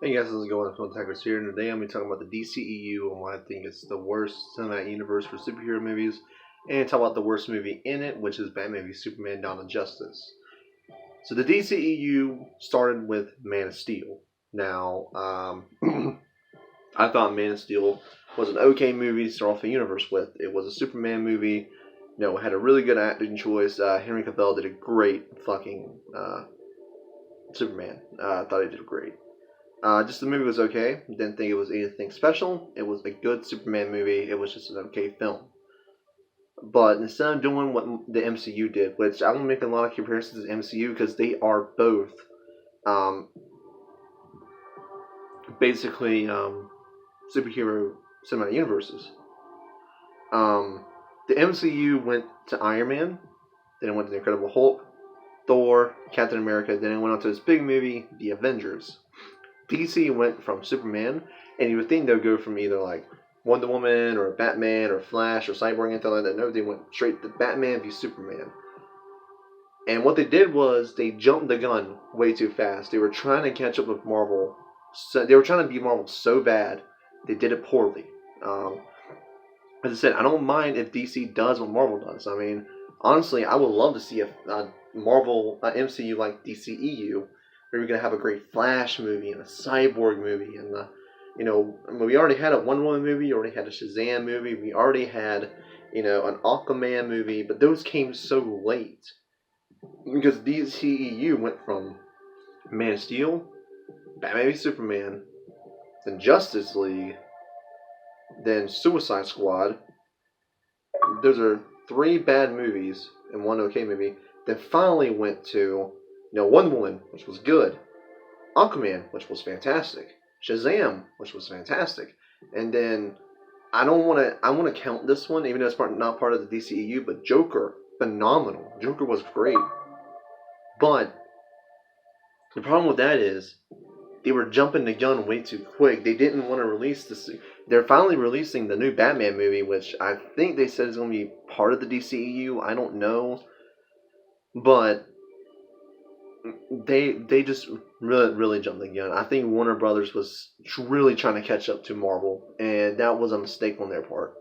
Hey guys, how's it going? Phil Tigers here, and today I'm going to be talking about the DCEU and why I think it's the worst cinematic universe for superhero movies, and talk about the worst movie in it, which is Batman v Superman: Dawn of Justice. So the DCEU started with Man of Steel. Now, I thought Man of Steel was an okay movie to start off a universe with. It was a Superman movie. It had a really good acting choice. Henry Cavill did a great fucking Superman. I thought he did great. Just the movie was okay. Didn't think it was anything special. It was a good Superman movie. It was just an okay film. But instead of doing what the MCU did, which I won't make a lot of comparisons to the MCU because they are both um, basically superhero cinematic universes. The MCU went to Iron Man, then it went to the Incredible Hulk, Thor, Captain America, then it went on to this big movie, The Avengers. DC went from Superman, and you would think they would go from either like Wonder Woman or Batman or Flash or Cyborg and anything like that. No, they went straight to Batman v Superman. And what they did was they jumped the gun way too fast. They were trying to catch up with Marvel. So they were trying to be Marvel so bad, they did it poorly. As I said, I don't mind if DC does what Marvel does. I mean, honestly, I would love to see a Marvel MCU like DCEU where we're gonna have a great Flash movie and a Cyborg movie, and we already had a Wonder Woman movie, we already had a Shazam movie, we already had an Aquaman movie, but those came so late because DCEU went from Man of Steel, Batman v Superman, then Justice League, then Suicide Squad. Those are three bad movies and one okay movie. Then finally went to Wonder Woman, which was good, Aquaman, which was fantastic, Shazam, which was fantastic, and then I want to count this one, even though it's not part of the DCEU, but Joker, phenomenal. Joker was great, but the problem with that is they were jumping the gun way too quick. They didn't want to release this. They're finally releasing the new Batman movie, which I think they said is going to be part of the DCEU. I don't know, but they just really jumped the gun. I think Warner Brothers was really trying to catch up to Marvel, and that was a mistake on their part.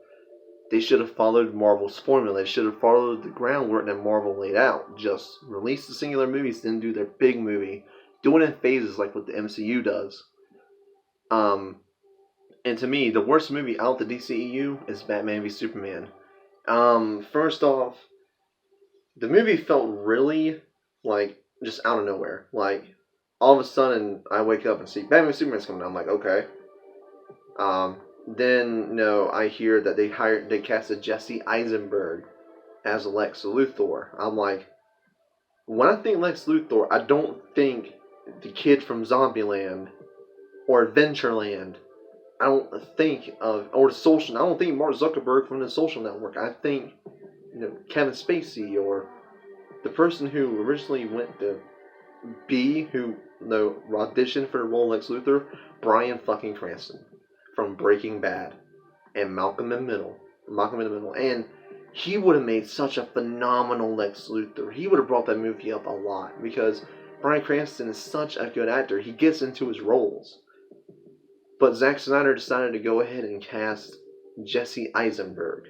They should have followed Marvel's formula. They should have followed the groundwork that Marvel laid out. Just release the singular movies, then do their big movie. Do it in phases like what the MCU does. And to me, the worst movie out the DCEU is Batman v Superman. First off, the movie felt really like just out of nowhere. Like all of a sudden, I wake up and see Batman v Superman's coming out. I'm like, okay. Then I hear that they casted Jesse Eisenberg as Lex Luthor. I'm like, when I think Lex Luthor, I don't think the kid from Zombieland or Adventureland. I don't think of or the social. I don't think Mark Zuckerberg from the Social Network. I think Kevin Spacey or the person who originally went to who auditioned for the role of Lex Luthor, Bryan fucking Cranston from Breaking Bad and Malcolm in the Middle, and he would have made such a phenomenal Lex Luthor. He would have brought that movie up a lot because Bryan Cranston is such a good actor. He gets into his roles. But Zack Snyder decided to go ahead and cast Jesse Eisenberg.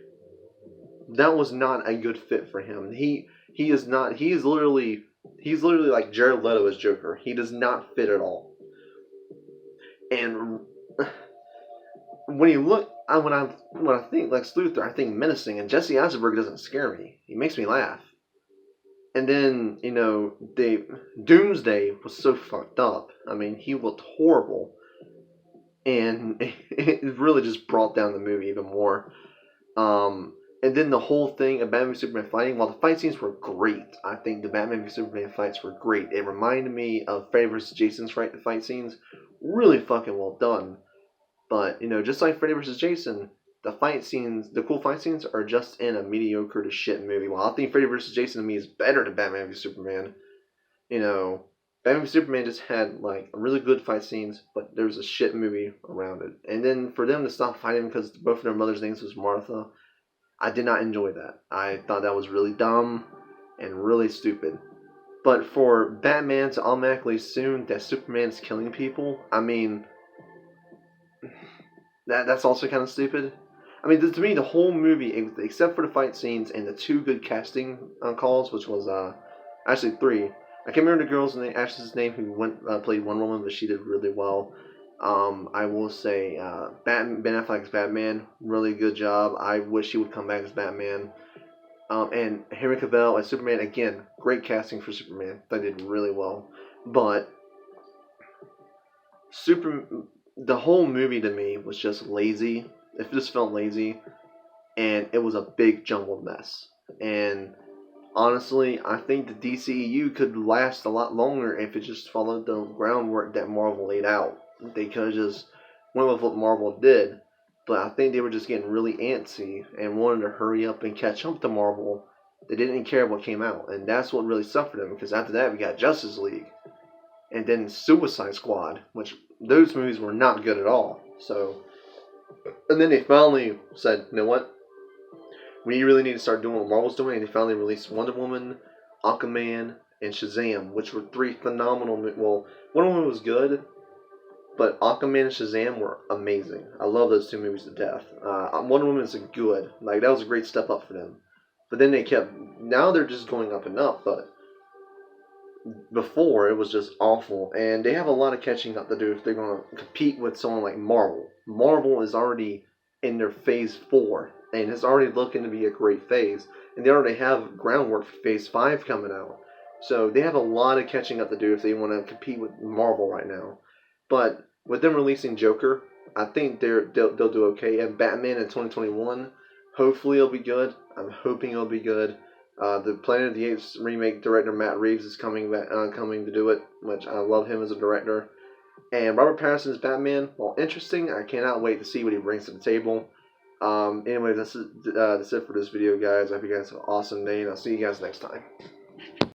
That was not a good fit for him. He is not. He's literally like Jared Leto as Joker. He does not fit at all. And when I think Lex Luthor, I think menacing, and Jesse Eisenberg doesn't scare me. He makes me laugh. And then Doomsday was so fucked up. I mean, he looked horrible. And it really just brought down the movie even more. And then the whole thing of Batman v Superman fighting, while the fight scenes were great, I think the Batman v Superman fights were great. It reminded me of Freddy vs. Jason's fight scenes. Really fucking well done. But, just like Freddy vs. Jason, the cool fight scenes are just in a mediocre to shit movie. While I think Freddy vs. Jason to me is better than Batman v Superman, Batman v Superman just had like really good fight scenes, but there was a shit movie around it. And then for them to stop fighting because both of their mothers' names was Martha, I did not enjoy that. I thought that was really dumb and really stupid. But for Batman to automatically assume that Superman's killing people, I mean, that's also kind of stupid. I mean, to me, the whole movie, except for the fight scenes and the two good casting calls, which was actually three. I can't remember the girl's name, Ashley's name, who played Wonder Woman, but she did really well. I will say, Ben Affleck's Batman, really good job. I wish he would come back as Batman. And Henry Cavill as Superman, again, great casting for Superman. They did really well. But the whole movie to me was just lazy. It just felt lazy, and it was a big jumbled mess. And honestly, I think the DCEU could last a lot longer if it just followed the groundwork that Marvel laid out. They could have just went with what Marvel did, but I think they were just getting really antsy and wanted to hurry up and catch up to Marvel. They didn't care what came out, and that's what really suffered them, because after that we got Justice League, and then Suicide Squad, which those movies were not good at all. So, and then they finally said, you know what? We really need to start doing what Marvel's doing, and they finally released Wonder Woman, Aquaman, and Shazam, which were three phenomenal. Well, Wonder Woman was good, but Aquaman and Shazam were amazing. I love those two movies to death. Wonder Woman is good. Like, that was a great step up for them. But then now they're just going up and up, but before it was just awful, and they have a lot of catching up to do if they're going to compete with someone like Marvel. Marvel is already in their phase 4, and it's already looking to be a great phase, and they already have groundwork for phase 5 coming out. So they have a lot of catching up to do if they want to compete with Marvel right now. But with them releasing Joker, I think they'll do okay. And Batman in 2021, hopefully it'll be good. I'm hoping it'll be good. The Planet of the Apes remake director Matt Reeves is coming to do it, which I love him as a director. And Robert Pattinson's Batman, while interesting, I cannot wait to see what he brings to the table. Anyway, that's it for this video, guys. I hope you guys have an awesome day, and I'll see you guys next time.